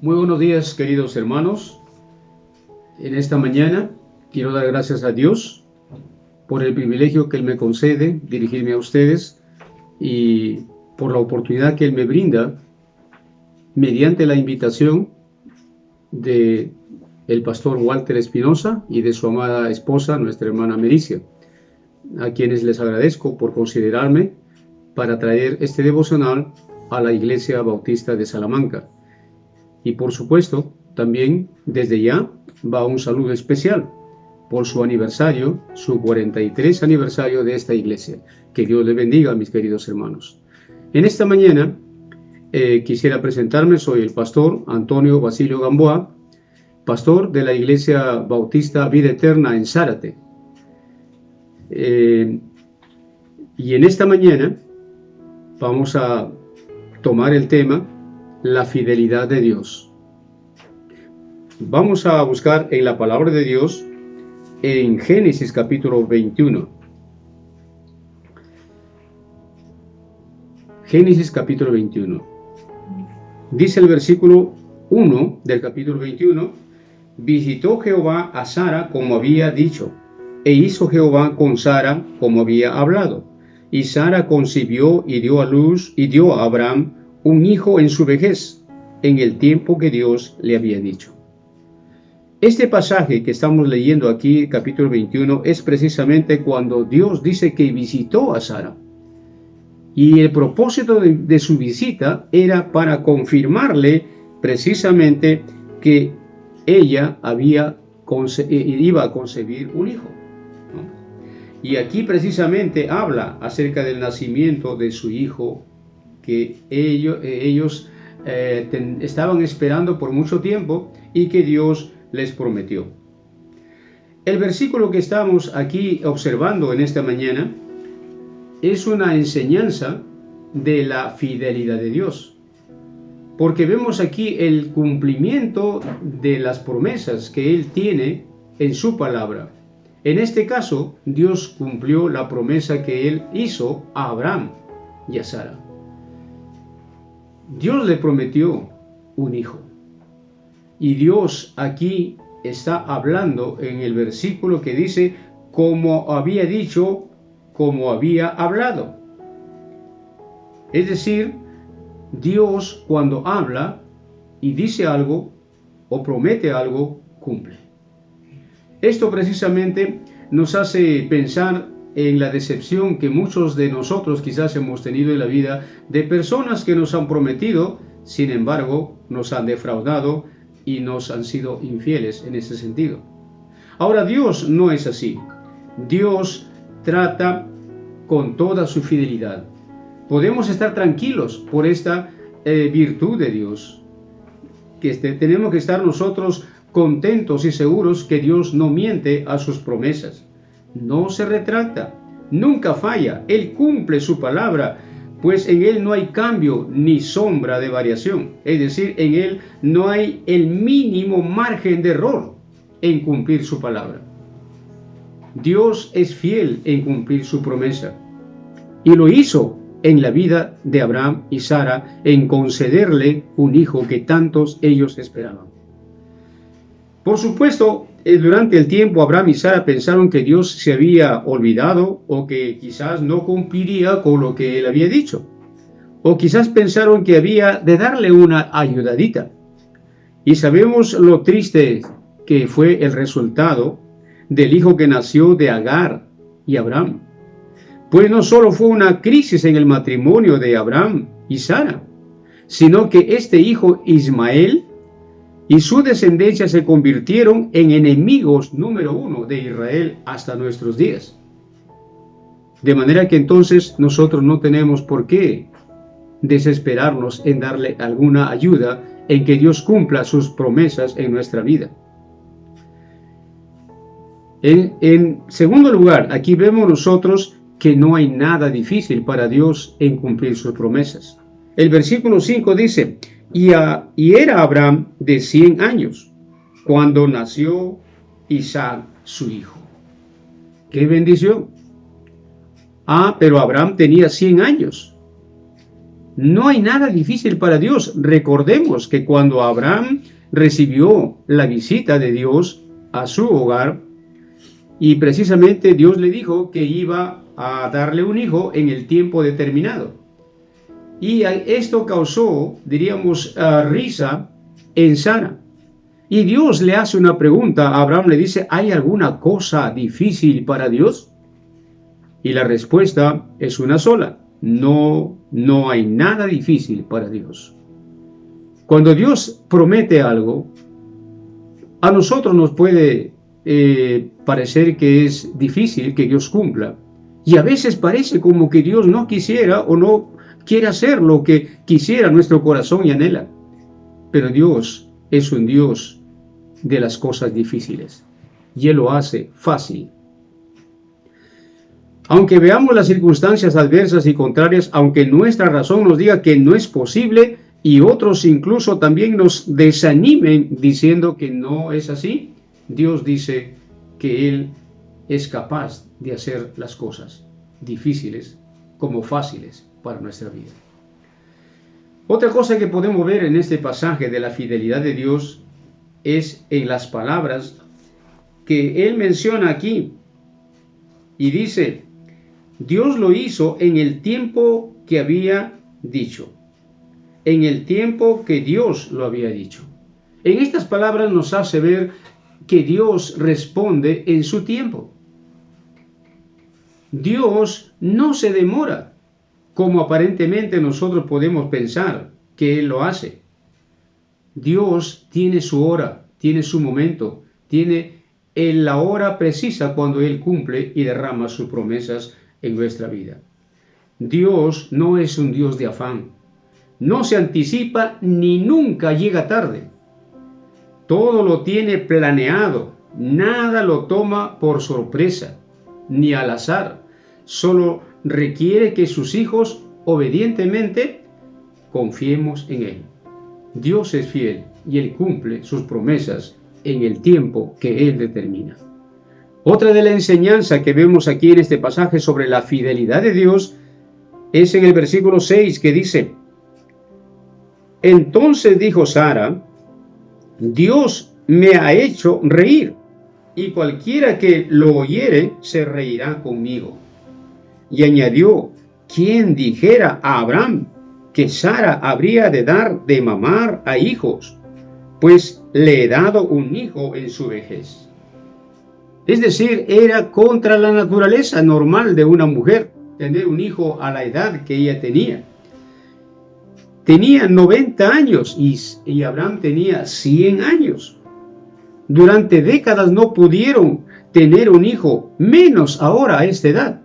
Muy buenos días, queridos hermanos. En esta mañana quiero dar gracias a Dios por el privilegio que Él me concede dirigirme a ustedes y por la oportunidad que Él me brinda mediante la invitación de el pastor Walter Espinosa y de su amada esposa, nuestra hermana Mericia, a quienes les agradezco por considerarme para traer este devocional a la Iglesia Bautista de Salamanca. Y por supuesto, también desde ya va un saludo especial por su aniversario, su 43 aniversario de esta iglesia. Que Dios les bendiga, mis queridos hermanos. En esta mañana quisiera presentarme. Soy el pastor Antonio Basilio Gamboa, pastor de la Iglesia Bautista Vida Eterna en Zárate. Y en esta mañana vamos a tomar el tema la fidelidad de Dios. Vamos a buscar en la palabra de Dios en Génesis capítulo 21. Génesis capítulo 21. Dice el versículo 1 del capítulo 21: visitó Jehová a Sara como había dicho, e hizo Jehová con Sara como había hablado. Y Sara concibió y dio a luz y dio a Abraham un hijo en su vejez, en el tiempo que Dios le había dicho. Este pasaje que estamos leyendo aquí, capítulo 21, es precisamente cuando Dios dice que visitó a Sara. Y el propósito de su visita era para confirmarle precisamente que ella iba a concebir un hijo. Y aquí precisamente habla acerca del nacimiento de su hijo, que ellos estaban esperando por mucho tiempo y que Dios les prometió. El versículo que estamos aquí observando en esta mañana es una enseñanza de la fidelidad de Dios, porque vemos aquí el cumplimiento de las promesas que Él tiene en su palabra. En este caso, Dios cumplió la promesa que Él hizo a Abraham y a Sara. Dios le prometió un hijo. Y Dios aquí está hablando en el versículo que dice, como había dicho, como había hablado. Es decir, Dios cuando habla y dice algo o promete algo, cumple. Esto precisamente nos hace pensar en la decepción que muchos de nosotros quizás hemos tenido en la vida de personas que nos han prometido, sin embargo, nos han defraudado y nos han sido infieles en ese sentido. Ahora, Dios no es así. Dios trata con toda su fidelidad. Podemos estar tranquilos por esta virtud de Dios. Tenemos que estar nosotros contentos y seguros que Dios no miente a sus promesas. No se retracta, nunca falla. Él cumple su palabra, pues en Él no hay cambio ni sombra de variación. Es decir, en Él no hay el mínimo margen de error en cumplir su palabra. Dios es fiel en cumplir su promesa. Y lo hizo en la vida de Abraham y Sara, en concederle un hijo que tantos ellos esperaban. Por supuesto, durante el tiempo Abraham y Sara pensaron que Dios se había olvidado o que quizás no cumpliría con lo que él había dicho. O quizás pensaron que había de darle una ayudadita. Y sabemos lo triste que fue el resultado del hijo que nació de Agar y Abraham. Pues no solo fue una crisis en el matrimonio de Abraham y Sara, sino que este hijo Ismael y su descendencia se convirtieron en enemigos número 1 de Israel hasta nuestros días. De manera que entonces nosotros no tenemos por qué desesperarnos en darle alguna ayuda en que Dios cumpla sus promesas en nuestra vida. En segundo lugar, aquí vemos nosotros que no hay nada difícil para Dios en cumplir sus promesas. El versículo 5 dice, y era Abraham de 100 años, cuando nació Isaac su hijo. ¡Qué bendición! Pero Abraham tenía 100 años. No hay nada difícil para Dios. Recordemos que cuando Abraham recibió la visita de Dios a su hogar, y precisamente Dios le dijo que iba a darle un hijo en el tiempo determinado. Y esto causó, diríamos, risa en Sara. Y Dios le hace una pregunta a Abraham, le dice, ¿hay alguna cosa difícil para Dios? Y la respuesta es una sola, no hay nada difícil para Dios. Cuando Dios promete algo, a nosotros nos puede parecer que es difícil que Dios cumpla. Y a veces parece como que Dios no quisiera o no quiere hacer lo que quisiera nuestro corazón y anhela. Pero Dios es un Dios de las cosas difíciles y Él lo hace fácil. Aunque veamos las circunstancias adversas y contrarias, aunque nuestra razón nos diga que no es posible y otros incluso también nos desanimen diciendo que no es así, Dios dice que Él es capaz de hacer las cosas difíciles como fáciles para nuestra vida. Otra cosa que podemos ver en este pasaje de la fidelidad de Dios es en las palabras que Él menciona aquí y dice, Dios lo hizo en el tiempo que había dicho, en el tiempo que Dios lo había dicho. En estas palabras nos hace ver que Dios responde en su tiempo. Dios no se demora, como aparentemente nosotros podemos pensar que Él lo hace. Dios tiene su hora, tiene su momento, tiene la hora precisa cuando Él cumple y derrama sus promesas en nuestra vida. Dios no es un Dios de afán, no se anticipa ni nunca llega tarde. Todo lo tiene planeado, nada lo toma por sorpresa, ni al azar. Solo requiere que sus hijos obedientemente confiemos en Él. Dios es fiel y Él cumple sus promesas en el tiempo que Él determina. Otra de la enseñanza que vemos aquí en este pasaje sobre la fidelidad de Dios es en el versículo 6 que dice, entonces dijo Sara, Dios me ha hecho reír y cualquiera que lo oyere se reirá conmigo. Y añadió, ¿quién dijera a Abraham que Sara habría de dar de mamar a hijos? Pues le he dado un hijo en su vejez. Es decir, era contra la naturaleza normal de una mujer tener un hijo a la edad que ella tenía. Tenía 90 años y Abraham tenía 100 años. Durante décadas no pudieron tener un hijo, menos ahora a esta edad.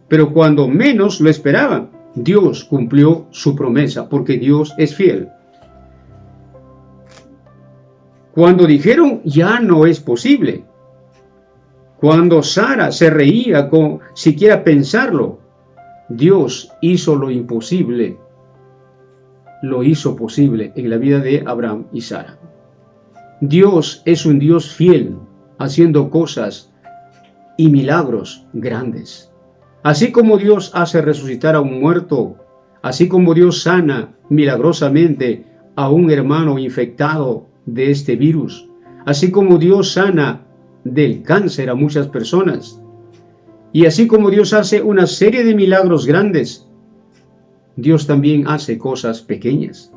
Pero cuando menos lo esperaban, Dios cumplió su promesa, porque Dios es fiel. Cuando dijeron ya no es posible, cuando Sara se reía con siquiera pensarlo, Dios hizo lo imposible, lo hizo posible en la vida de Abraham y Sara. Dios es un Dios fiel, haciendo cosas y milagros grandes. Así como Dios hace resucitar a un muerto, así como Dios sana milagrosamente a un hermano infectado de este virus, así como Dios sana del cáncer a muchas personas, y así como Dios hace una serie de milagros grandes, Dios también hace cosas pequeñas.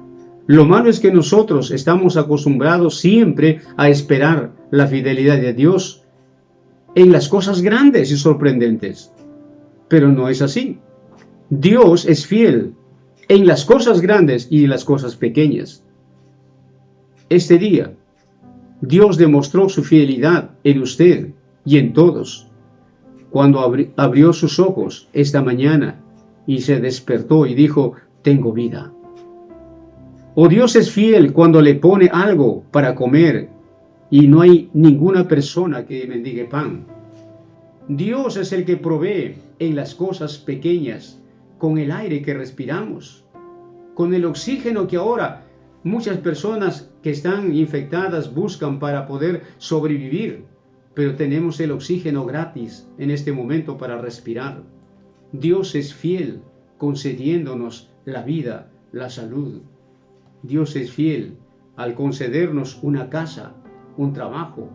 Lo malo es que nosotros estamos acostumbrados siempre a esperar la fidelidad de Dios en las cosas grandes y sorprendentes. Pero no es así. Dios es fiel en las cosas grandes y en las cosas pequeñas. Este día, Dios demostró su fidelidad en usted y en todos cuando abrió sus ojos esta mañana y se despertó y dijo, tengo vida. O Dios es fiel cuando le pone algo para comer y no hay ninguna persona que mendigue pan. Dios es el que provee en las cosas pequeñas, con el aire que respiramos, con el oxígeno que ahora muchas personas que están infectadas buscan para poder sobrevivir, pero tenemos el oxígeno gratis en este momento para respirar. Dios es fiel concediéndonos la vida, la salud. Dios es fiel al concedernos una casa, un trabajo,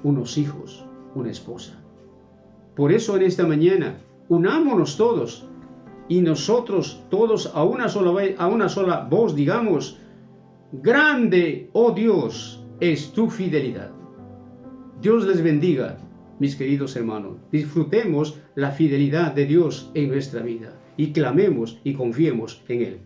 unos hijos, una esposa. Por eso en esta mañana, unámonos todos y nosotros todos a una sola voz digamos: grande, oh Dios, es tu fidelidad. Dios les bendiga, mis queridos hermanos. Disfrutemos la fidelidad de Dios en nuestra vida y clamemos y confiemos en Él.